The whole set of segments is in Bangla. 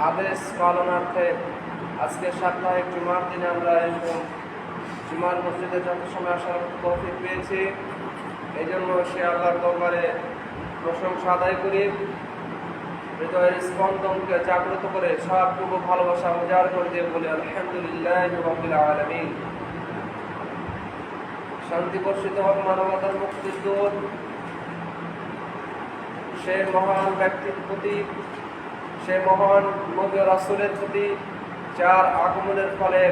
আদেশ পালনার্থে আজকে সাপ্তাহিক জুমার দিনে আমরা জুমার মসজিদে যত সময় আসার তৌফিক পেয়েছি, এই জন্য সে আল্লাহর দরবারে প্রশংসা আদায় করি। হৃদয়ের স্পন্দনকে জাগ্রত করে সবটুকু ভালোবাসা উজাড় করে দিয়ে বলি আলহামদুলিল্লাহি রাব্বিল আলামিন। শান্তি বর্ষিত হোক মানবতার মুক্তির দূত সে মহান ব্যক্তির প্রতি, সে মহান নবী ও রাসূলের প্রতি, যার আগমনের ফলে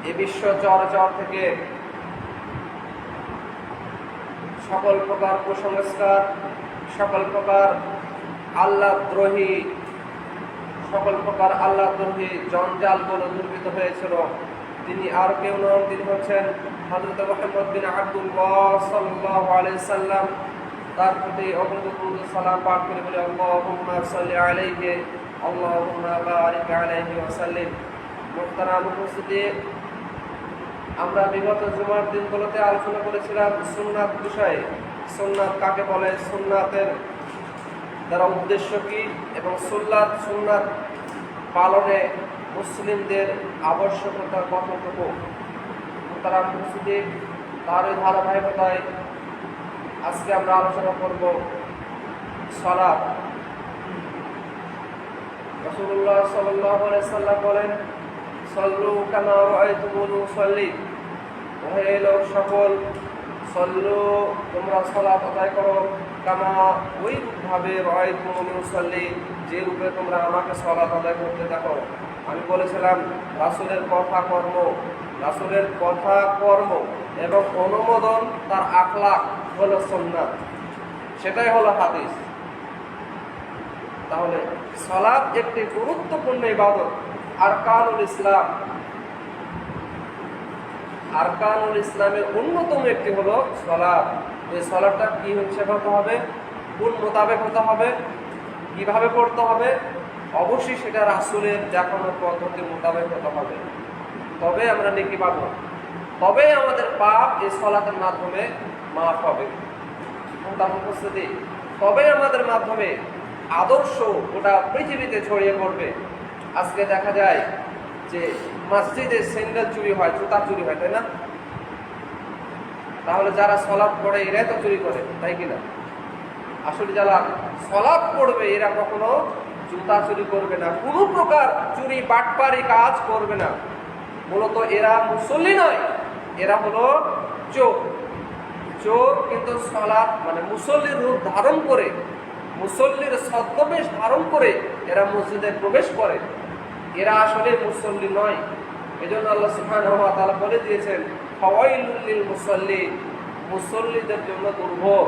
এ বিশ্ব চরাচর থেকে সকল প্রকার কুসংস্কার, সকল প্রকার আল্লাহদ্রোহী জঞ্জালগুলো দূরীভূত হয়েছিল। তিনি আর কেউ নন, তিনি হচ্ছেন হযরত মুহাম্মদ বিন আব্দুল্লাহ সাল্লাল্লাহু আলাইহি সাল্লাম। তার প্রতি অগণিত সালাম পাঠ করে বলে আল্লাহুম্মা সাল্লি আলাইহি আল্লাহুম্মা বারিক আলাইহি ওয়া সাল্লিম। মুহতারাম উপস্থিতি, আমরা বিগত জুমার দিনগুলোতে আলোচনা করেছিলাম সুন্নাত বিষয়ে। সুন্নাত কাকে বলে, সুন্নাতের দ্বারা উদ্দেশ্য কি, এবং সুন্নাত পালনে মুসলিমদের আবশ্যকতা কতটুকু। তারা উপস্থিতি, তার এই ধারাবাহিকতায় আজকে আমরা আলোচনা করব সালাত। রাসূলুল্লাহ সাল্লাল্লাহু আলাইহি সাল্লাম বলেন, সল্লু কামা রাআইতুমুনি উসাল্লি। ওহে লোক সকল, সল্লু তোমরা সালাত আদায় করো, কামা ওইভাবে রাআইতুমুনি উসাল্লি, যে রূপে তোমরা আমাকে সালাত আদায় করতে দেখো। আমি বলেছিলাম রাসূলের কথা কর্ম এবং অনুমোদন, তার আখলাক হলো সুন্নাত, সেটাই হলো হাদিস। তাহলে সালাত একটি গুরুত্বপূর্ণ ইবাদত। আরকানুল ইসলামের অন্যতম একটি হলো সালাত। এই সালাতটা কি হিসেবে হতে হবে, কোন মোতাবেক হতে হবে, কিভাবে পড়তে হবে, অবশ্যই সেটা রাসূলের দেখানো পদ্ধতি মোতাবেক হতে হবে। তবে আমরা নেকি পাবো, তবে আমাদের পাপ এই সালাতের মাধ্যমে মাফ হবে। তবে আমাদের মাধ্যমে আদর্শ গোটা পৃথিবীতে ছড়িয়ে পড়বে। আজকে দেখা যায় যে মসজিদে স্যান্ডেল চুরি হয়, জুতা চুরি হয়, তাই না? তাহলে যারা সালাত পড়ে এরাই তো চুরি করে, তাই কিনা? আসলে যারা সালাত পড়বে এরা কখনো জুতা চুরি করবে না, কোনো প্রকার চুরি বাটপারি কাজ করবে না। মূলত এরা মুসল্লি নয়, এরা হলো চোর। কিন্তু সালাত মানে মুসল্লির রূপ ধারণ করে, মুসল্লির ছদ্মবেশ ধারণ করে এরা মসজিদে প্রবেশ করে। এরা আসলে মুসল্লি নয়। এজন্য আল্লাহ সুবহানাহু ওয়া তাআলা বলে দিয়েছেন, ফাওয়াইলুল লিল মুসাল্লিন, মুসল্লিদের জন্য দুর্ভোগ।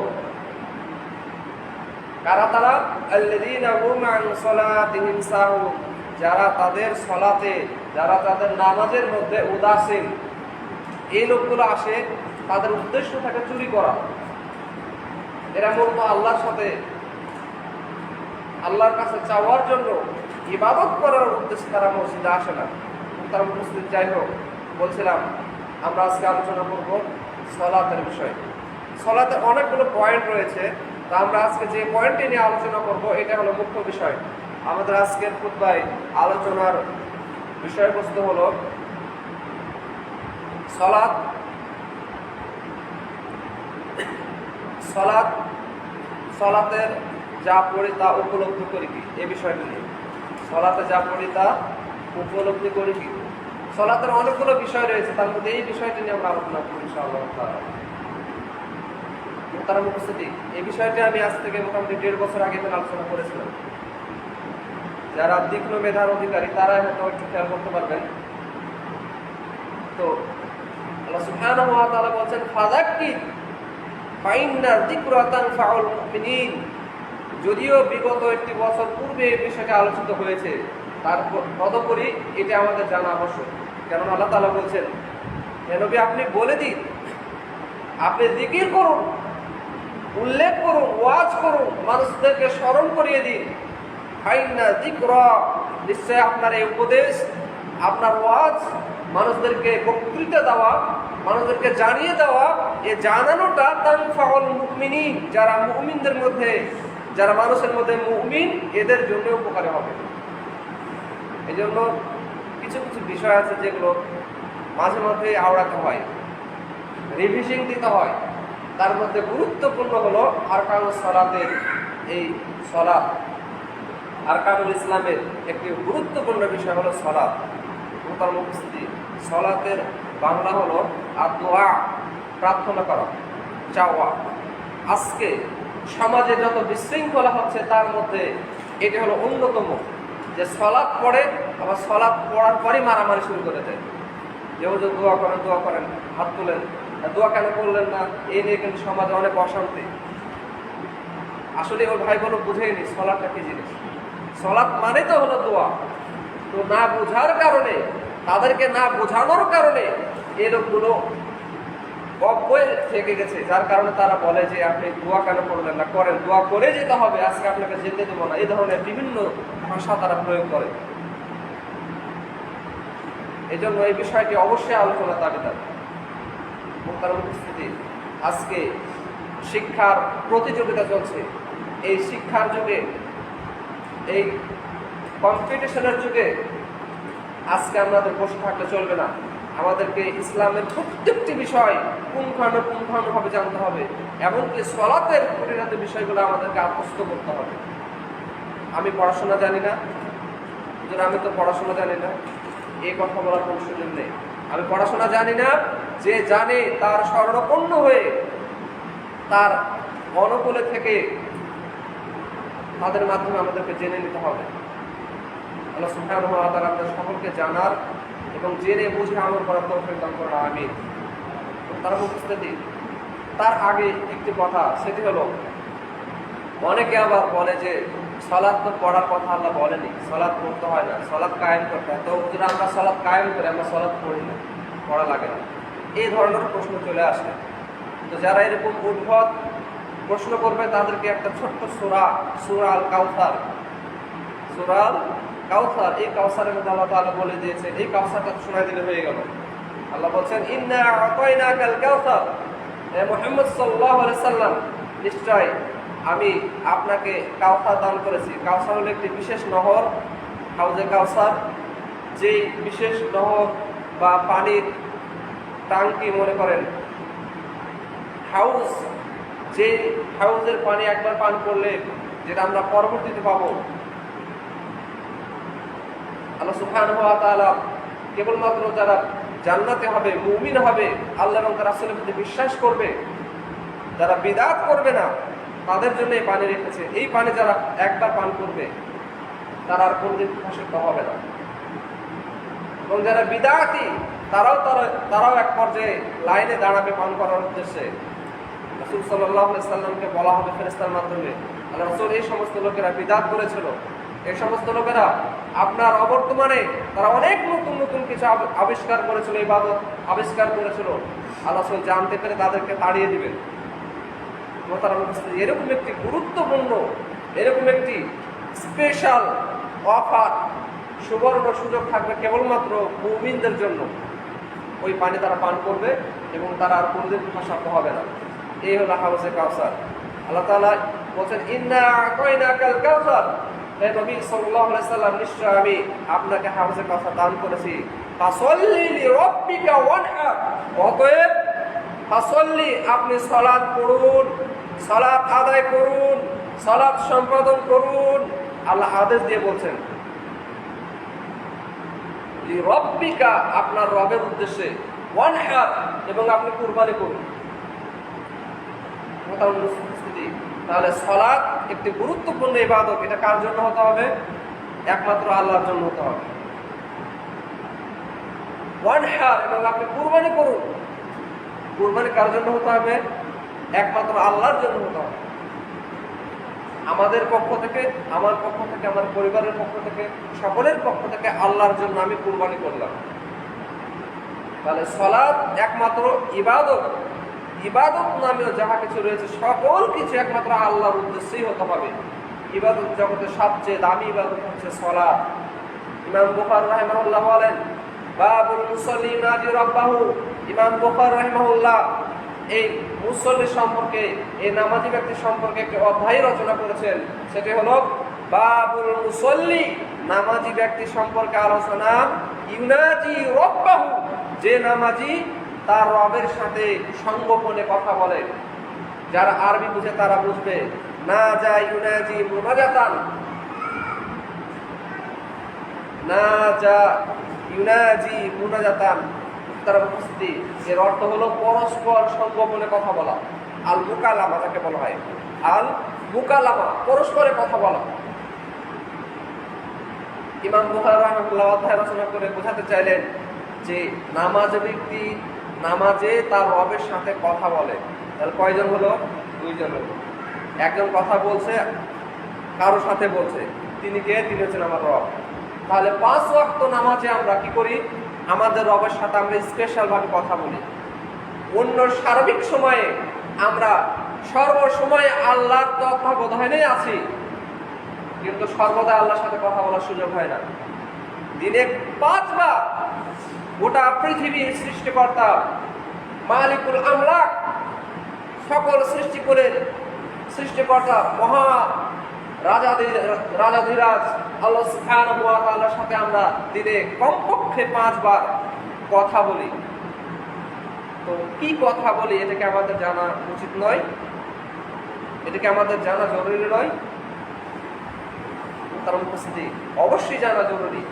কারা তারা? আল্লাযীনা হুম আন সালাতিহিম সাহুন, যারা তাদের সালাতে, যারা তাদের নামাজের মধ্যে উদাসীন। এই লোকগুলো আসে, তাদের উদ্দেশ্য থাকে চুরি করা। এরা মূলত আল্লাহর কাছে চাওয়ার জন্য, ইবাদত করার উদ্দেশ্যে তারা মসজিদে আসে না। তারা উপস্থিত, যাই হোক, বলছিলাম আমরা আজকে আলোচনা করব সালাতের বিষয়ে। সালাতের অনেকগুলো পয়েন্ট রয়েছে, তা আমরা আজকে যে পয়েন্টটি নিয়ে আলোচনা করব এটা হলো মুখ্য বিষয়। আমাদের আজকের খুতবায় আলোচনার বিষয়বস্তু হলো সালাতের যা পড়ি তা উপলব্ধি করি কি, এই বিষয়টি নিয়ে। সালাতে যা পড়ি তা উপলব্ধি করি কি। সালাতের অনেকগুলো বিষয় রয়েছে, তার মধ্যে এই বিষয়টি নিয়ে আমরা আলোচনা করি ইনশাআল্লাহ তাআলা। তার উপস্থিতি, এই বিষয়টি আমি আজ থেকে মোটামুটি 1.5 বছর আগে আলোচনা করেছিলাম। যারা তীক্ষ্ণ মেধার অধিকারী তারা হয়তো একটু খেয়াল করতে পারবেন। তো আল্লাহ সুবহানাহু ওয়া তাআলা বলেন, ফাযাক্কির ফাইন্না যিকরা তানফাউল মুমিনিন। যদিও বিগত 1 বছর পূর্বে এই বিষয়টি আলোচিত হয়েছে, তদুপরি এটা আমাদের জানা আবশ্যক। কারণ আল্লাহ তাআলা বলছেন, হে নবী আপনি বলে দিন, আপনি জিকির করুন, উল্লেখ করুন, ওয়াজ করুন, মানুষদেরকে স্মরণ করিয়ে দিন। ফাইন্না যিকরা, নিশ্চয় আপনার এই উপদেশ, আপনার ওয়াজ, মানুষদেরকে বক্তৃতা দেওয়া, মানুষদেরকে জানিয়ে দেওয়া, এই জানানোটা তানফাউল মুমিনিন, যারা মুমিনদের মধ্যে, যারা মানুষের মধ্যে মুমিন, এদের জন্য উপকারী হবে। এই জন্য কিছু কিছু বিষয় আছে যেগুলো মাঝে মধ্যে আওড়াতে হয়, রিভিশন দিতে হয়। তার মধ্যে গুরুত্বপূর্ণ হলো আরকানুস সালাতের এই সালাত। আরকানুল ইসলামের একটি গুরুত্বপূর্ণ বিষয় হলো সালাত। মোহতারাম উপস্থিতি, সালাতের বাংলা হলো আদোয়া, প্রার্থনা করা, চাওয়া। আজকে সমাজে যত বিশৃঙ্খলা হচ্ছে তার মধ্যে এটি হলো অন্যতম, যে সালাত পড়ে আবার সালাত পড়ার পরই মারামারি শুরু করে দেয়। যেও যে দোয়া করেন, হাত তুলেন, দোয়া কেন করলেন না, এই নিয়ে কিন্তু সমাজে অনেক অশান্তি। আসলে ওর ভাই বোন বুঝেইনি সালাতটা কি জিনিস। সালাত মানে তো হলো দোয়া। তো না বোঝার কারণে, তাদেরকে না বোঝানোর কারণে এরকমগুলো অব্যয় থেকে গেছে, যার কারণে তারা বলে যে আপনি দোয়া কেন করলেন না, করেন, দোয়া করে যেতে হবে, আজকে আপনাকে যেতে দেবো না, এই ধরনের বিভিন্ন ভাষা তারা প্রয়োগ করে। এই জন্য এই বিষয়টি অবশ্যই আলোচনার দাবিদার। তার উপস্থিতি, আজকে শিক্ষার প্রতিযোগিতা চলছে। এই শিক্ষার যুগে, এই কম্পিটিশনের যুগে আজকে আমাদের বসে থাকলে চলবে না। আমাদেরকে ইসলামের প্রত্যেকটি বিষয় পুঙ্খানুপুঙ্খানুভাবে জানতে হবে, এমনকি সালাতের খুঁটিনাটি বিষয়গুলো আমাদেরকে আত্মস্থ করতে হবে। আমি পড়াশোনা জানি না, আমি তো পড়াশোনা জানি না, এই কথা বলার কোনো সুযোগ নেই। আমি পড়াশোনা জানি না, যে জানে তার শরণাপন্ন হয়ে তার অনুকূলে থেকে তাদের মাধ্যমে আমাদেরকে জেনে নিতে হবে। আল্লাহ সুবহানাহু ওয়া তাআলা আমাদের সকলকে জানার এবং জেনে বুঝে আমল করার তৌফিক দান করুন, আমিন। তার উপস্থিতি, তার আগে একটি কথা, সেটি হলো অনেকে আবার বলে যে সালাত তো পড়ার কথা আল্লাহ বলেনি, সালাত পড়তে হয় না, সালাত কায়েম করতে হয়। তো যদি আমরা সালাত কায়েম করি, আমরা সালাত পড়ি না, পড়া লাগে না, এই ধরনের প্রশ্ন চলে আসে। তো যারা এরকম উদ্ভট প্রশ্ন করবে তাদেরকে একটা ছোট্ট সূরা আল কাউসার, এই কাউসারের মধ্যে আল্লাহ তাআলা বলে দিয়েছেন, এই কাউসারটা শোনায় দিলে হয়ে গেল। আল্লাহ বলছেন, ইন্না আতাইনাকাল কাউসার, হে মুহাম্মদ সাল্লাল্লাহু আলাইহি সাল্লাম, নিশ্চয় আমি আপনাকে কাউসার দান করেছি। কাউসার হলো একটি বিশেষ নহর, হাউজে কাউসার, যে বিশেষ নহর বা পানির টাঙ্কি, মনে করেন হাউজ, যে হাউজের পানি একবার পান করলে যেটা আমরা পরবর্তীতে পাবো। আল্লাহ সুবহানাহু ওয়া তাআলা কেবলমাত্র যারা জান্নাতে হবে, মুমিন হবে, আল্লাহ এবং তার রাসূলের প্রতি বিশ্বাস করবে, যারা বিদআত করবে না, তাদের জন্য এই পানি রেখেছে। এই পানি যারা একবার পান করবে তারা আর কোনদিন পিপাসিত হবে না। এবং যারা বিদআতি, তারাও এক পর্যায়ে লাইনে দাঁড়াবে পান করার উদ্দেশ্যে। রাসূল সাল্লাল্লাহু আলাইহি সাল্লামকে বলা হবে ফেরেশতার মাধ্যমে, আল্লাহ রাসূল, এই সমস্ত লোকেরা বিদআত করেছিল, এই সমস্ত লোকেরা আপনার অবর্তমানে তারা অনেক নতুন নতুন কিছু আবিষ্কার করেছিল, ইবাদত আবিষ্কার করেছিল। আল্লাহ রাসূল জানতে পেরে তাদেরকে তাড়িয়ে দিবেন। এরকম একটি গুরুত্বপূর্ণ, এরকম একটি স্পেশাল অফার, সুবর্ণ সুযোগ থাকবে কেবলমাত্র মুমিনদের জন্য। ওই পানি তারা পান করবে এবং তারা আর কোনদিন পিপাসার্ত হবে না। এই হলো হাউজে কাউসার। আল্লাহ তাআলা বলেন, ইন্না আতাইনাকাল কাউসার, হে নবী সাল্লাল্লাহু আলাইহি সাল্লাম, নিশ্চয় আমি আপনাকে হাউজে কাউসার দান করেছি। ফাসাল্লি লিরাব্বিকা ওয়ানহার, অতএব ফাসাল্লি, আপনি সালাত পড়ুন, সালাত আদায় করুন, সালাত সম্পাদন করুন। আল্লাহ আদেশ দিয়ে বলছেন, লিরাব্বিকা, আপনার রবের উদ্দেশ্যে, ওয়ানহার, এবং আপনি কুরবানি করুন। তাহলে সালাত একটি গুরুত্বপূর্ণ ইবাদত। এটা কার জন্য হতে হবে? একমাত্র আল্লাহর জন্য হতে হবে। ওয়ানহার, এবং আপনি কুরবানি করুন। কুরবানি কার জন্য হতে হবে? একমাত্র আল্লাহর জন্য হতে হবে। আমাদের পক্ষ থেকে, আমার পক্ষ থেকে, আমার পরিবারের পক্ষ থেকে, সকলের পক্ষ থেকে আল্লাহর জন্য আমি কুরবানি করলাম। তাহলে সালাত একমাত্র ইবাদত, ইবাদত নামেও যাহা কিছু রয়েছে সকল কিছু একমাত্র আল্লাহর উদ্দেশ্যেই হতে হবে। ইবাদত জগতের সবচেয়ে দামি ইবাদত হচ্ছে সালাত। ইমাম বুখারী রাহিমাহুল্লাহ বলেন, বাবুল মুসাল্লি ইউনাজি রাব্বাহু। ইমাম বুখারী রাহিমাহুল্লাহ এই মুসল্লি সম্পর্কে, এই নামাজি ব্যক্তি সম্পর্কে একটি অধ্যায় রচনা করেছেন। সেটি হলো বাবুল মুসল্লি, নামাজি ব্যক্তি সম্পর্কে আলোচনা। ইউনাজি রব্বাহু, যে নামাজি তার রবের সাথে সঙ্গোপনে কথা বলে। যারা আরবি বুঝে তারা বুঝবে। না যা ইউনাজি মুনাজাতান, না যা ইউনাজি মুনাজাতান, তারা উপস্থিতি, এর অর্থ হলো পরস্পর সঙ্গোপনে কথা বলা। আল মুকালামা যাকে বলা হয়, আল মুকালামা, পরস্পরে কথা বলা। ইমাম বুখারী রাহিমাহুল্লাহ অধ্যায় রচনা করে বোঝাতে চাইলেন যে নামাজে ব্যক্তি নামাজে তার রবের সাথে কথা বলে। তাহলে কয়জন হলো? দুইজন হলো। একজন কথা বলছে, কারোর সাথে বলছে, তিনি কে? তিনি হচ্ছেন আমার রব। তাহলে 5 ওয়াক্ত নামাজে আমরা কি করি? আমাদের রবের সাথে আমরা স্পেশাল ভাবে কথা বলি। অন্য সার্বিক সময়ে আমরা সর্বসময় আল্লাহর তত্ত্বাবধানে আছি, কিন্তু সর্বদা আল্লাহর সাথে কথা বলার সুযোগ হয় না। দিনে 5 বার গোটা পৃথিবীর সৃষ্টিকর্তা মালিকুল আমলাক, সকল সৃষ্টিকর্তা মহা রাজাধিরাজ আল্লাহ সুবহানাহু ওয়া তাআলার সাথে আমরা দিনে কমপক্ষে 5 বার কথা বলি। তো কি কথা বলি, এটাকে আমাদের জানা উচিত নয়? এটাকে আমাদের জানা জরুরি নয়? তার উপস্থিতি অবশ্যই জানা জরুরি।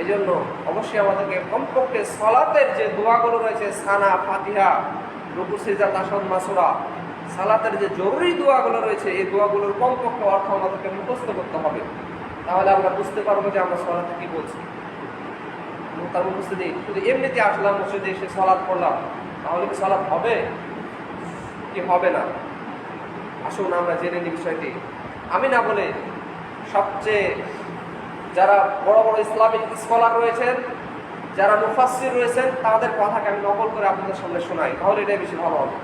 এই জন্য অবশ্যই আমাদেরকে কমপক্ষে সালাতের যে দোয়াগুলো রয়েছে, সানা, ফাতিহা, রুকু, সিজদা, তাশাহুদ, মাসুরা, সালাতের যে জরুরি দোয়াগুলো রয়েছে, এই দোয়াগুলোর কমপক্ষে অর্থ আমাদেরকে মুখস্থ করতে হবে। তাহলে আমরা বুঝতে পারবো যে আমরা সালাতে কি বলছি। তার উপস্থিতি শুধু এমনিতে আসলাম, মসজিদে এসে সালাত পড়লাম, তাহলে কি সালাত হবে কি হবে না? আসুন আমরা জেনে নিই বিষয়টি। আমি না বলে সবচেয়ে যারা বড় বড় ইসলামিক স্কলার রয়েছেন, যারা মুফাসসির রয়েছেন, তাদের কথাকে আমি নকল করে আপনাদের সামনে শোনাই, তাহলে এটাই বেশি ভালো হবে।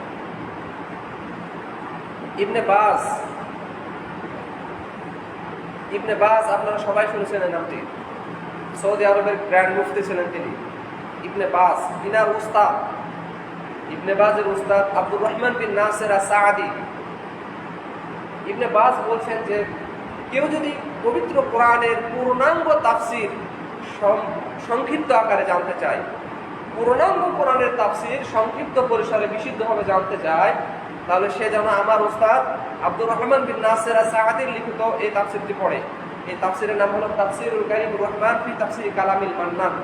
ইবনে বাজ আপনারা সবাই শুনেছেন এই নামটি। সৌদি আরবের গ্র্যান্ড মুফতি ছিলেন তিনি। ইবনে বাজ, ইনার উস্তাদ, ইবনে বাজের উস্তাদ আব্দুর রহমান বিন নাসির আস-সাআদি। ইবনে বাজ বলছেন যে কেউ যদি পবিত্র কোরআনের পূর্ণাঙ্গ তাফসির সংক্ষিপ্ত আকারে জানতে চায়, পূর্ণাঙ্গ কোরআনের তাফসির সংক্ষিপ্ত পরিসরে বিশুদ্ধভাবে জানতে চায়, তাহলে সে যেন আমার উস্তাদ আব্দুর রহমান বিন নাসির আস-সাআদির লিখিত এই তাফসিরটি পড়ে। এই তাফসিরের নাম হলো তাফসিরুল কারীমুর রহমান ফি তাফসির কালামিল মান্নান।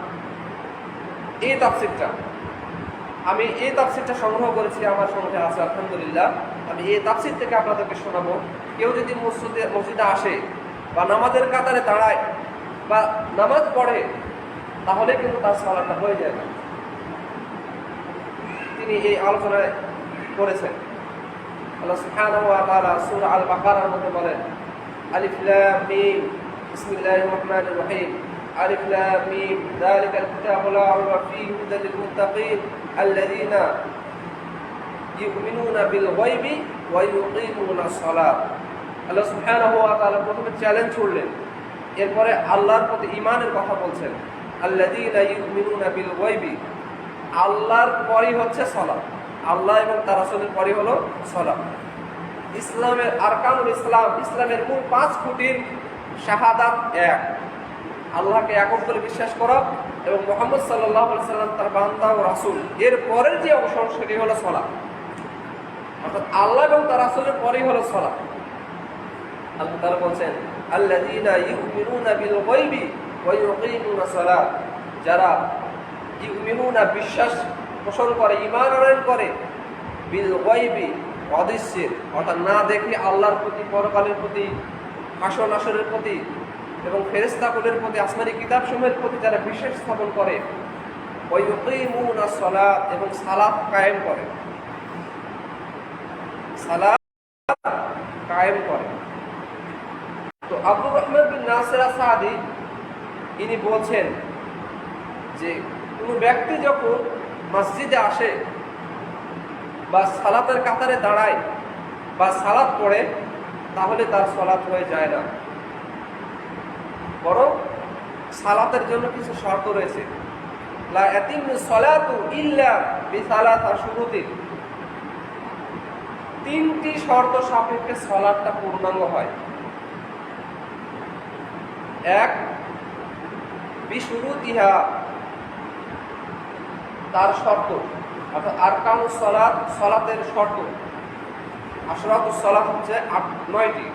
এই তাফসিরটা আমি সংগ্রহ করেছি, আমার সঙ্গে আছে আলহামদুলিল্লাহ। আমি এই তাফসির থেকে আপনাদেরকে শোনাবো। কেউ যদি মসজিদে আসে বা নামাজের কাতারে দাঁড়ায় বা নামাজ পড়ে, তাহলে কিন্তু তার সালাতটা হয়ে যায় না। তিনি এই আলোচনায় করেছেন। আল্লাহ সুবহানাহু ওয়া তাআলা সূরা আল বাকারার মধ্যে বলেন, আলিফ লাম মিম বিসমিল্লাহির রহমানির রহিম, আলিফ লাম মিম যালিকাল কিতাবু লা রাইবা ফীহি হুদাল লিল মুত্তাকিন আল্লাযীনা ইউমিনুনা বিল গায়বি ওয়া ইউকিমুনাস সালাত। আল্লাহ সুবহানাহু ওয়া তাআলা প্রথমে চ্যালেঞ্জ ছুড়লেন, এরপরে আল্লাহর প্রতি ঈমানের কথা বলছেন। আল্লাযীনা ইউমিনুনা বিল গায়বি, আল্লাহর পরই হচ্ছে সালাত, আল্লাহ এবং তার রাসূলের পরই হলো সালাত। ইসলামের আরকানুল ইসলাম, ইসলামের মূল 5 খুঁটির শাহাদাত 1, আল্লাহকে একক বলে বিশ্বাস করা এবং মুহাম্মদ সাল্লাল্লাহু আলাইহি সাল্লাম তার বান্দা ও রাসূল। এর পরের যে অংশ সেটি হলো সালাত, অর্থাৎ আল্লাহ এবং তার রাসূলের পরেই হলো সালাত। আল্লাহ তাআলা বলেন, আল্লাযীনা ইউমিনুনা বিল গায়বি ওয়া ইউকিমুনাস সালাত, যারা ইউমিনুনা বিশ্বাস পোষণ করে, ঈমান আনয়ন করে, বিল গায়বি অদৃশ্যের, অর্থাৎ না দেখে আল্লাহর প্রতি, পরকালের প্রতি, হাসর নাসরের প্রতি এবং ফেরেশতাকুলের প্রতি, আসমানী কিতাবসমূহের প্রতি যারা বিশ্বাস স্থাপন করে, ওয়া ইউকিমুনাস সালাত, এবং সালাত কায়েম করে, সালাত কায়েম করে। তো আব্দুর রহমান বিন নাসির আস-সাআদি ইনি বলছেন যে কোনো ব্যক্তি যখন মসজিদে আসে বা সালাতের কাতারে দাঁড়ায় বা সালাত পড়ে, তাহলে তার সালাত হয়ে যায় না, বরং সালাতের জন্য কিছু শর্ত রয়েছে। লা ইয়াতিমু সালাতু ইল্লা বিসালাসা শুরুতিন, 3টি শর্ত সাপেক্ষে সালাতটা পূর্ণাঙ্গ হয়। এক, বিশুরুতিহা, তার শর্ত, অর্থাৎ আরকানুস সালাত, সালাতের শর্ত। আশরাতুস সালাত হচ্ছে 9টি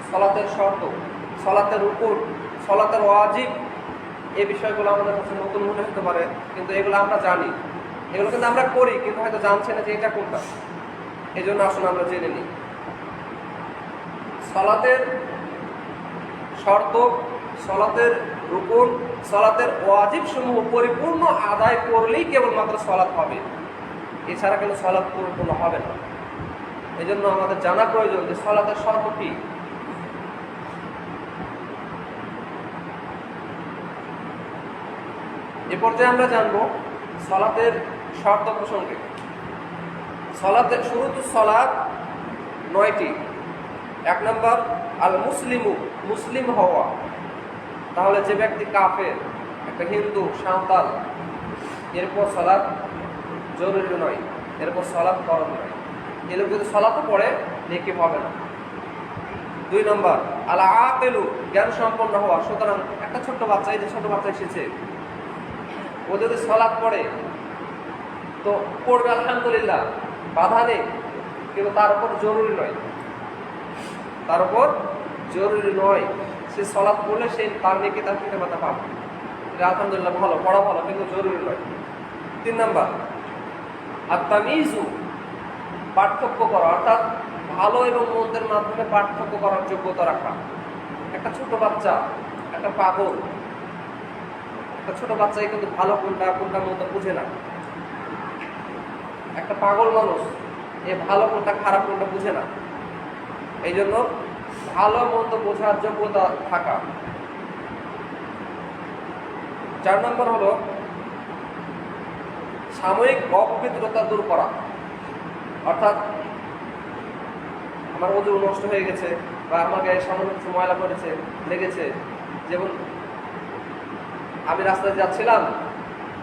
সালাতের শর্ত, সালাতের রুকুন, সালাতের ওয়াজিব। এই বিষয়গুলো আমাদের কাছে নতুন মনে হতে পারে, কিন্তু এগুলো আমরা জানি, এগুলো কিন্তু আমরা করি, কিন্তু হয়তো জানছি না যে এটা কোনটা। এই জন্য আসুন আমরা জেনে নিই। সালাতের শর্ত, সালাতের রুকুন, সালাতের ওয়াজিব সমূহ পরিপূর্ণ আদায় করলেই কেবলমাত্র সালাত হবে, এছাড়া কিন্তু সালাত পরিপূর্ণ হবে না। এই জন্য আমাদের জানা প্রয়োজন যে সালাতের শর্ত কি। এ পর্যায়ে আমরা জানবো সালাতের শর্ত প্রসঙ্গে। সালাতের শুরুতুস সালাত 9টি। 1 নম্বর, আল মুসলিমু, মুসলিম হওয়া। তাহলে যে ব্যক্তি কাফের, একটা হিন্দু, সাঁওতাল, এরপর সালাত জরুরি নয়, এরপর সালাত ফরজ নয়। এ লোক যদি সালাতও পড়ে নেকি হবে না। 2 নম্বর, আল আকিলু, জ্ঞান সম্পন্ন হওয়া। সুতরাং একটা ছোট্ট বাচ্চা, এই যে ছোট বাচ্চা এসেছে, ও যদি সালাত পড়ে তো পড়বে আলহামদুলিল্লাহ, বাধা নেই, কিন্তু তার উপর জরুরি নয়, তার উপর জরুরি নয়। সে সালাত পড়লে সে তার নেকি তার পিতা মাতা পাবে, এটা আলহামদুলিল্লাহ ভালো, পড়া ভালো, কিন্তু জরুরি নয়। 3 নম্বর, আত-তামিজু, পার্থক্য করা, অর্থাৎ ভালো এবং মন্দের মাধ্যমে পার্থক্য করার যোগ্যতা রাখা। একটা ছোট বাচ্চা, একটা পাগল, একটা ছোট বাচ্চাই কিন্তু ভালো কোনটা কোনটা মন্দ বুঝে না। একটা পাগল মানুষ এ ভালো কোনটা খারাপ কোনটা বুঝে না। এই জন্য ভালো মন্দ বোঝার যোগ্যতা থাকা। 4 নম্বর হলো সাময়িক অপবিত্রতা দূর করা, অর্থাৎ আমার ওযু নষ্ট হয়ে গেছে বা আমার গায়ে সামান্য কিছু ময়লা পড়েছে, লেগেছে। যেমন আমি রাস্তায় যাচ্ছিলাম,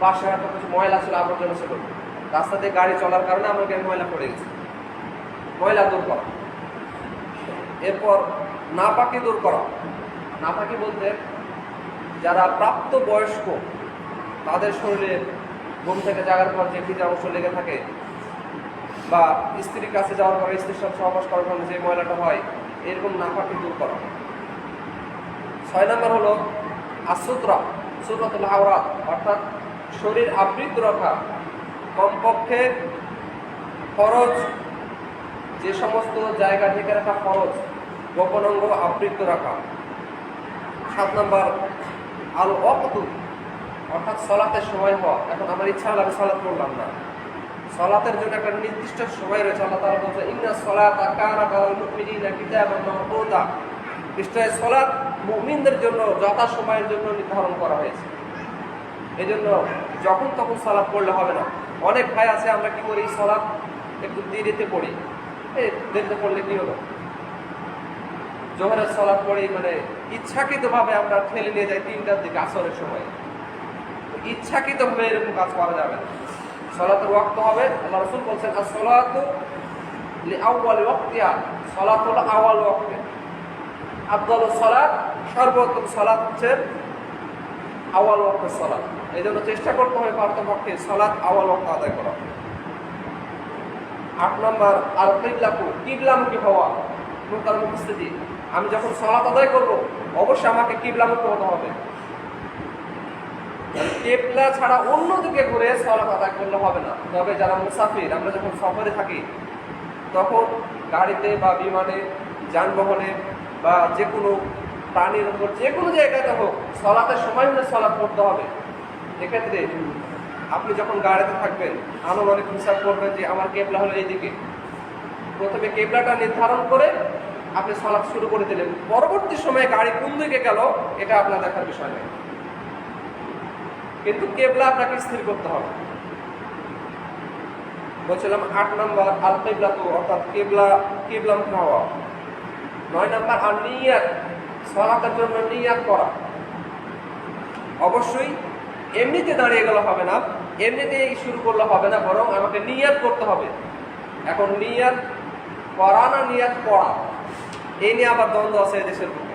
পাশে একটা কিছু ময়লা ছিল, আবর্জনা ছিল, রাস্তা দিয়ে গাড়ি চলার কারণে আমার গায়ে ময়লা পড়ে গেছে, ময়লা দূর করা। এরপর নাপাকি দূর করা। নাপাকি বলতে যারা প্রাপ্ত বয়স্ক, তাদের শরীরে ঘুম থেকে জাগার পর যে ভিজা অংশ লেগে থাকে, বা স্ত্রীর কাছে যাওয়ার পরে স্ত্রীর সাথে সহবাস করার কারণে যে ময়লাটা হয়, এরকম নাপাকি দূর করা। 6 নম্বর হলো আসুতরা, সুতরাতুল আওরাত, অর্থাৎ শরীর আবৃত রাখা। কমপক্ষে ফরজ যে সমস্ত জায়গা ঢেকে রাখা ফরজ, গোপন অঙ্গ আবৃত রাখা। 7 নম্বর, আল ওয়াক্তু, অর্থাৎ সালাতের সময় হওয়া। এখন আমার ইচ্ছা হলো আমি সালাত পড়লাম না, সালাতের জন্য একটা নির্দিষ্ট সময় রয়েছে। আল্লাহ তাআলা বলছে ইন্নাস সালাতা কানাত আলাল মুমিনিনা কিতাবান মাওকুতা, নিশ্চয় সালাত মুমিনদের জন্য যথা সময়ের জন্য নির্ধারণ করা হয়েছে। এই জন্য যখন তখন সালাত পড়লে হবে না। অনেক ভাই আছে, আমরা কি করি, সালাত একটু দেরিতে পড়ি। এই দেরিতে পড়লে কি হলো, জোহরের সালাত পড়ি, মানে ইচ্ছাকৃতভাবে আমরা ঠেলে নিয়ে যাই 3টার দিকে, আসরের সময়। ইচ্ছাকৃতভাবে এরকম কাজ করা যাবে না। সালাতের ওয়াক্ত হবে, আল্লাহ রাসূল বলেছেন as-সালাতু লিআউয়ালি ওয়াক্তিহা, সালাত হলো আওয়াল ওয়াক্তে। আফদালুস সালাত, সর্বোত্তম সালাত হচ্ছে আওয়াল ওয়াক্তের সালাত। এই জন্য চেষ্টা করতে হবে পারতপক্ষে সালাত আওয়াল ওয়াক্ত আদায় করা। 8 নম্বর, আর কিবলাকু, কিবলামুখী হওয়া, মুকার মুখস্থিতি। আমি যখন সালাত আদায় করব অবশ্যই আমাকে কিবলামুখী হতে হবে। কিবলা ছাড়া অন্যদিকে ঘুরে সালাত আদায় করলে হবে না। তবে যারা মুসাফির, আমরা যখন সফরে থাকি তখন গাড়িতে বা বিমানে, যানবাহনে বা যে কোনো প্রাণীর উপর যে কোনো জায়গাতে হোক, সালাতের সময় হলে সালাত পড়তে হবে। এক্ষেত্রে আপনি যখন গাড়িতে থাকবেন আনুমানিক হিসাব করবেন যে আমার কিবলা হলো এইদিকে। প্রথমে কিবলাটা নির্ধারণ করে আপনি সালাত শুরু করে দিলেন, পরবর্তী সময়ে গাড়ি কোন দিকে গেল এটা আপনার দেখার বিষয় নয়, কিন্তু কিবলা আপনাকে স্থির করতে হবে। বলছিলাম 8 নম্বর আল কিবলাতু, অর্থাৎ কিবলামুখী হওয়া। 9 নম্বর আর নিয়াত, সালাতের জন্য নিয়াত করা। অবশ্যই এমনিতে দাঁড়িয়ে গেলে হবে না, এমনিতেই শুরু করলে হবে না, বরং আমাকে নিয়াত করতে হবে। এখন নিয়াত করা না নিয়াত পড়া, এই নিয়ে আবার দ্বন্দ্ব আছে দেশের মধ্যে।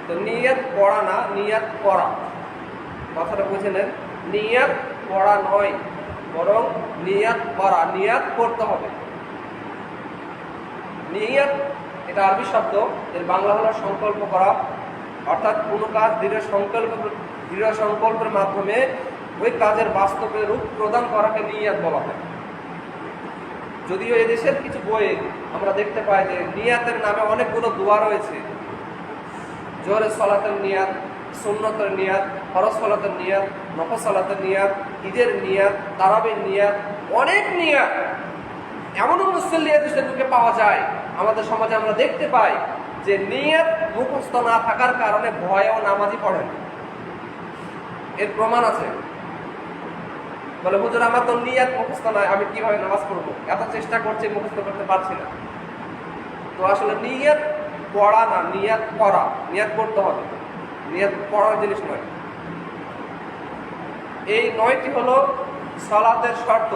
তো নিয়ত পড়া না, নিয়ত করা, কথাটা বুঝে নেন। নিয়ত পড়া নয়, বরং নিয়ত করা, নিয়ত করতে হবে। নিয়ত এটা আরবি শব্দ, এর বাংলা হলো সংকল্প করা, অর্থাৎ কোনো কাজ দৃঢ় সংকল্পের মাধ্যমে ওই কাজের বাস্তবে রূপ প্রদান করাকে নিয়ত বলা হয়। যদিও এদেশের কিছু বইয়ে আমরা দেখতে পাই যে নিয়াতের নামে অনেকগুলো দোয়া রয়েছে, জোহরের সালাতের নিয়াত, সুন্নতের নিয়াত, ফরজ সালাতের নিয়াত, নফল সালাতের নিয়াত, ঈদের নিয়াত, তারাবির নিয়াত, অনেক নিয়াত। এমনও মুসল্লি এদেশের বুকে পাওয়া যায়, আমাদের সমাজে আমরা দেখতে পাই যে নিয়াত মুখস্থ না থাকার কারণে ভয়েও নামাজই পড়েন। এর প্রমাণ আছে। বলে হুজুর আমার তো নিয়াত মুখস্থ নয়, আমি কিভাবে নামাজ পড়বো, এত চেষ্টা করছি মুখস্থ করতে পারছি না। তো আসলে নিয়াত পড়া না, নিয়াত করা, নিয়াত করতে হবে, নিয়াত পড়ার জিনিস নয়। এই 9টি হলো সালাতের শর্ত।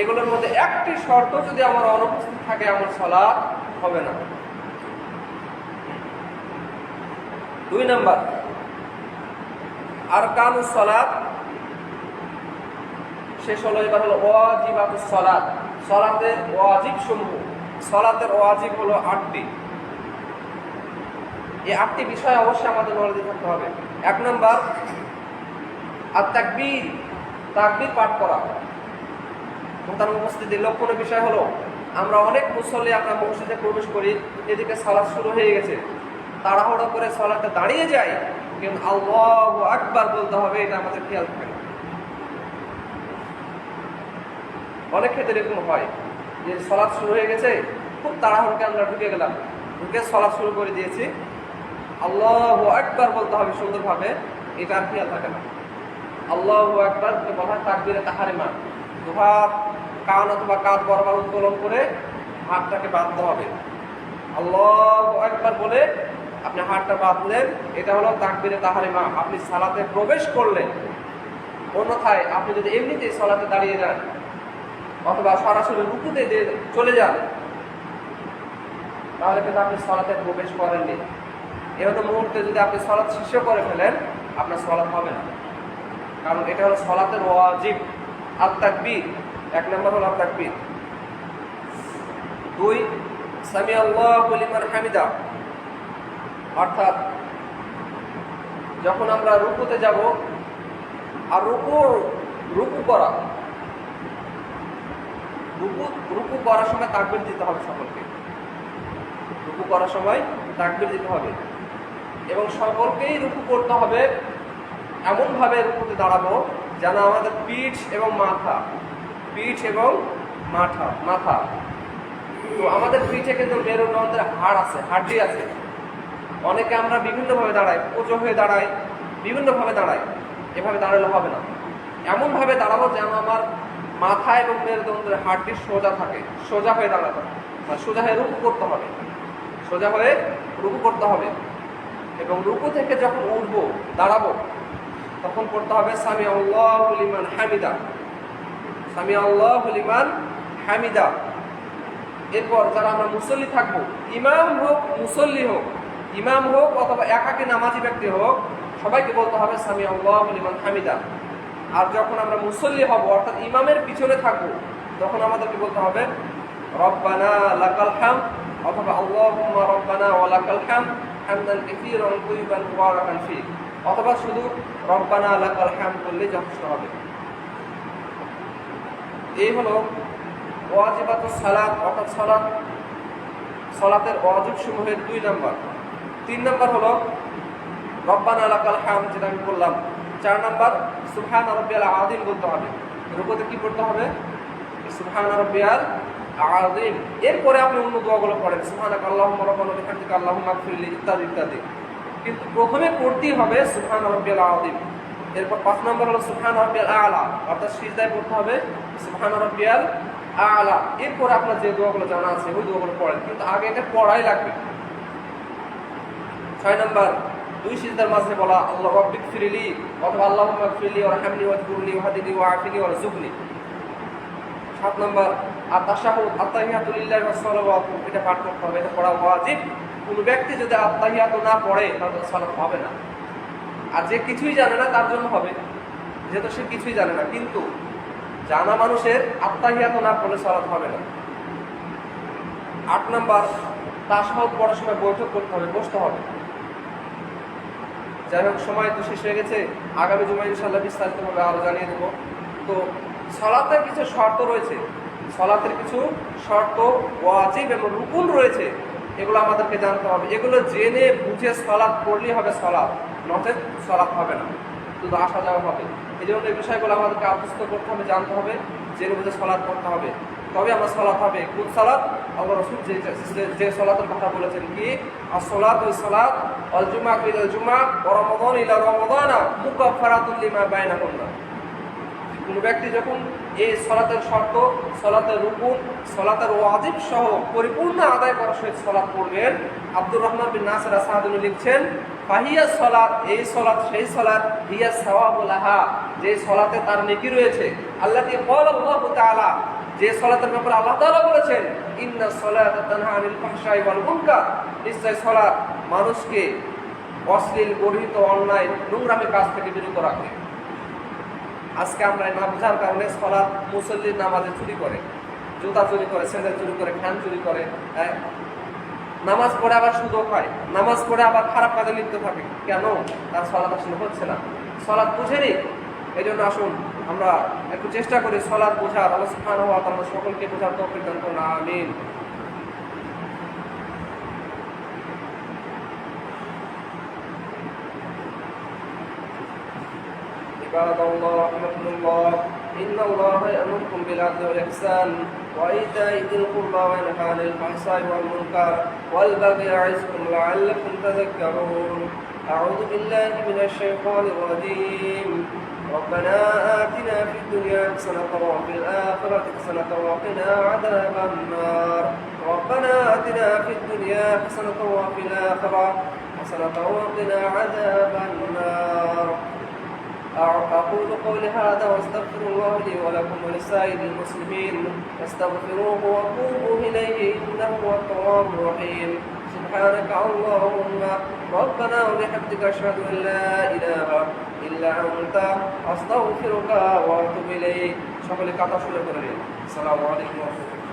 এগুলোর মধ্যে একটি শর্ত যদি আমার অনুপস্থিত থাকে, আমার সালাত হবে না। 2 নাম্বার আরকানুস সালাত, শেষ হলো। এবার হলো ওয়াজিবাতুস সালাত, সালাতের ওয়াজিব সমূহ। সালাতের ওয়াজিব হলো 8টি। এই 8টি বিষয় অবশ্যই আমাদের নলেজে থাকতে হবে। 1 নাম্বার আত-তাকবীর, তাকবীর পাঠ করা। প্রধান উপস্থিতির লক্ষণীয় বিষয় হলো আমরা অনেক মুসল্লি আমরা মসজিদে প্রবেশ করি, এদিকে সালাত শুরু হয়ে গেছে, তাড়াহুড়ো করে সালাতে দাঁড়িয়ে যাই, কিন্তু আল্লাহু আকবার বলতে হবে এটা আমাদের খেয়াল থাকে না। অনেক ক্ষেত্রে এরকম হয় যে সালাত শুরু হয়ে গেছে, খুব তাড়াহুড়োকে আমরা ঢুকে গেলাম, ঢুকে সালাত শুরু করে দিয়েছি, আল্লাহু আকবার বলতে হবে সুন্দরভাবে, এটা আর খেয়াল থাকে না। আল্লাহু আকবার বলা হয় তাকবীরে তাহরিমা, দুহাত কান অথবা কাঁধ বরাবর উত্তোলন করে হাতটাকে বাঁধতে হবে। আল্লাহু আকবার বলে আপনি হাতটা বাঁধলেন, এটা হলো তাকবীরে তাহরিমা, আপনি সালাতে প্রবেশ করলেন। অন্যথায় আপনি যদি এমনিতেই সালাতে দাঁড়িয়ে যান অথবা সরাসরি রুকুতে চলে যান, তাহলে কিন্তু আপনি সালাতে প্রবেশ করেননি। এরকম মুহূর্তে যদি আপনি সালাত শেষ করে ফেলেন, আপনার সালাত হবে না, কারণ এটা হলো সালাতের ওয়াজিব। আত-তাকবীর, 1 নম্বর হলো আত-তাকবীর। 2 সামি আল্লাহু লিমান হামিদা, অর্থাৎ যখন আমরা রুকুতে যাব আর রুকু করার সময় তাকবীর দিতে হবে সকলকে। রুকু করার সময় তাকবীর দিতে হবে এবং সকলকেই রুকু করতে হবে। এমনভাবে রুকুতে দাঁড়াবো যেন আমাদের পিঠ এবং মাথা, তো আমাদের পিঠে কিন্তু মেরুদণ্ডের হাড়ি আছে। অনেকে আমরা বিভিন্নভাবে দাঁড়াই, উঁচু হয়ে দাঁড়াই, বিভিন্নভাবে দাঁড়াই। এভাবে দাঁড়ালে হবে না, এমনভাবে দাঁড়াবো যেন আমার মাথা এবং মেরুদণ্ডের হাড়টি সোজা থাকে, সোজা হয়ে দাঁড়াতে হবে, সোজা হয়ে রুকু করতে হবে। এবং রুকু থেকে যখন উঠবো, দাঁড়াবো, তখন পড়তে হবে সামি আল্লাহু লিমান হামিদা, সামি আল্লাহু লিমান হামিদা। এরপর যারা আমরা মুসল্লি থাকবো, ইমাম হোক মুসল্লি হোক, ইমাম হোক অথবা একাকী নামাজি ব্যক্তি হোক, সবাইকে বলতে হবে সামি আল্লাহু লিমান হামিদা। আর যখন আমরা মুসল্লি হব অর্থাৎ ইমামের পিছনে থাকবো, তখন আমাদেরকে বলতে হবে রব্বানা লাকাল হামদ অথবা আল্লাহুম্মা রব্বানা ওয়া লাকাল হামদ হামদান কাসীরান তাইয়িবান মুবারাকান ফি, অথবা শুধু রব্বানা লাকাল হামদ বললেই যথেষ্ট হবে। এই হলো ওয়াজিবাতুস সালাত, অর্থাৎ সালাতের ওয়াজিব সমূহের 2 নাম্বার। 3 নাম্বার হলো রব্বানা লাকাল হামদ, যেটা আমি বললাম। 4 নাম্বার সুবহান রাব্বিয়াল আযীম বলতে হবে। রুকুতে কি পড়তে হবে? সুবহান রাব্বিয়াল আযীম। এরপরে আপনি অন্য দোয়াগুলো পড়েন, সুবহানাকা আল্লাহুম্মা রাব্বানা ওয়া বিহামদিকা আল্লাহুম্মা ইগফিরলি ইত্যাদি। কিন্তু প্রথমে পড়তেই হবে সুবহান রাব্বিয়াল আযীম। এরপর 5 নম্বর হলো সুবহান রাব্বিয়াল আ'লা, অর্থাৎ সিজদায় পড়তে হবে সুবহান রাব্বিয়াল আ'লা। এরপর আপনার যে দোয়াগুলো জানা আছে ওই দোয়াগুলো পড়েন, কিন্তু আগে এটা পড়াই লাগবে। 6 নম্বর 2 সিজদার মাঝে বলা আল্লাহ রাব্বিক ফিরলি অথবা আল্লাহুম্মা ইগফিরলি ওয়ারহামনি ওয়াজবুরনি ওয়াহদিনি ওয়াআফিনি ওয়ারযুকনি। 7 নম্বর আত-তাশাহুদ, আত-তাহিয়াতু লিল্লাহি ওয়াস-সালাওয়াতু, এটা পাঠ করতে হবে, এটা পড়া ওয়াজিব। কোনো ব্যক্তি যদি আত্তাহিয়াত না পড়ে তাহলে সালাত হবে না। আর যে কিছুই জানে না তার জন্য হবে, যেহেতু সে কিছুই জানে না। কিন্তু জানা মানুষের আত্তাহিয়াত না পড়লে সালাত হবে না। 8 নাম্বার, তাশাহুদ পড়ার সময় বৈঠক করতে হবে, বসতে হবে। যাই হোক, সময় তো শেষ হয়ে গেছে, আগামী জুমায় ইনশাআল্লাহ বিস্তারিতভাবে আরো জানিয়ে দেবো। তো সালাতের কিছু শর্ত রয়েছে, সালাতের কিছু শর্ত, ওয়াজিব এবং রুকুন রয়েছে, এগুলো আমাদেরকে জানতে হবে। এগুলো জেনে বুঝে সালাত পড়লেই হবে সালাত, নচেত সালাত হবে না, শুধু আসা যাওয়া হবে। এই জন্য এই বিষয়গুলো আমাদেরকে আত্মস্থ করতে হবে, জানতে হবে, জেনে বুঝে সালাত পড়তে হবে, তবে আমার সালাত হবে। কোন সালাত? আল্লাহ রাসূল যে সালাতের কথা বলেছেন, কি as-সালাতু was-সালাত ওয়াল জুমআতু ইলা জুমআ ওয়া রমাদান ইলা রমাদানা মুকাফফারাতুল লিমা বাইনাহুন্না। কোন ব্যক্তি যখন এই সালাতের শর্ত, সালাতের রুকুন, সালাতের ওয়াজিব সহ পরিপূর্ণ আদায় করার সহিত সালাত পড়বেন, আব্দুর রহমান বিন নাসির আস-সাআদী লিখছেন, ফাহিয়া সালাত, এই সালাত সেই সালাত, হিয়া সাওয়াবু লাহা, যে সালাতে তার নেকি রয়েছে। আল্লাহু ক্বালা আল্লাহু তাআলা, যে সালাতের ব্যাপারে আল্লাহ তাআলা বলেছেন, ইন্নাস সালাতা তানহা আনিল ফাহশাই ওয়াল মুনকার, নিশ্চয় সালাত মানুষকে অশ্লীল, গর্হিত, অন্যায়, নোংরামি কাজ থেকে বিরত রাখে। আজকে আমরা না বোঝার কারণে সালাত মুসল্লির নামাজে চুরি করে, জুতা চুরি করে, স্যান্ডেল চুরি করে, ফ্যান চুরি করে, নামাজ পড়ে আবার সুদও খায়, নামাজ পড়ে আবার খারাপ কাজে লিপ্ত থাকে। কেন? তার সালাত আসলে হচ্ছে না, সালাত বুঝেনি। এই জন্য আসুন আমরা একটু চেষ্টা করি সালাত বোঝার। আল্লাহ সুবহানাহু ওয়া তাআলা সকলকে বোঝার তৌফিক দান করুন, আমিন। عباد الله رحمكم الله، إن الله يأمركم بالعدل والإحسان وإيتاء ذي القربى وينهى عن الفحشاء والمنكر والبغي يعظكم لعلكم تذكرون. أعوذ بالله من الشيطان الرجيم. ربنا آتنا في الدنيا حسنة وفي الآخرة حسنة وقنا عذاب النار. ربنا آتنا في الدنيا حسنة وفي الآخرة حسنة وقنا عذاب النار. أقول قولي هذا واستغفر الله لي ولكم ولسائر المسلمين، فاستغفروه وتوبوا إليه إنه هو التواب الرحيم. سبحانك اللهم ربنا وبحمدك أشهد أن لا إله إلا أنت أستغفرك وأتوب إليك. সকলে কথা শুনে করে নিন। আসসালামু আলাইকুম ওয়া রাহমাতুল্লাহ।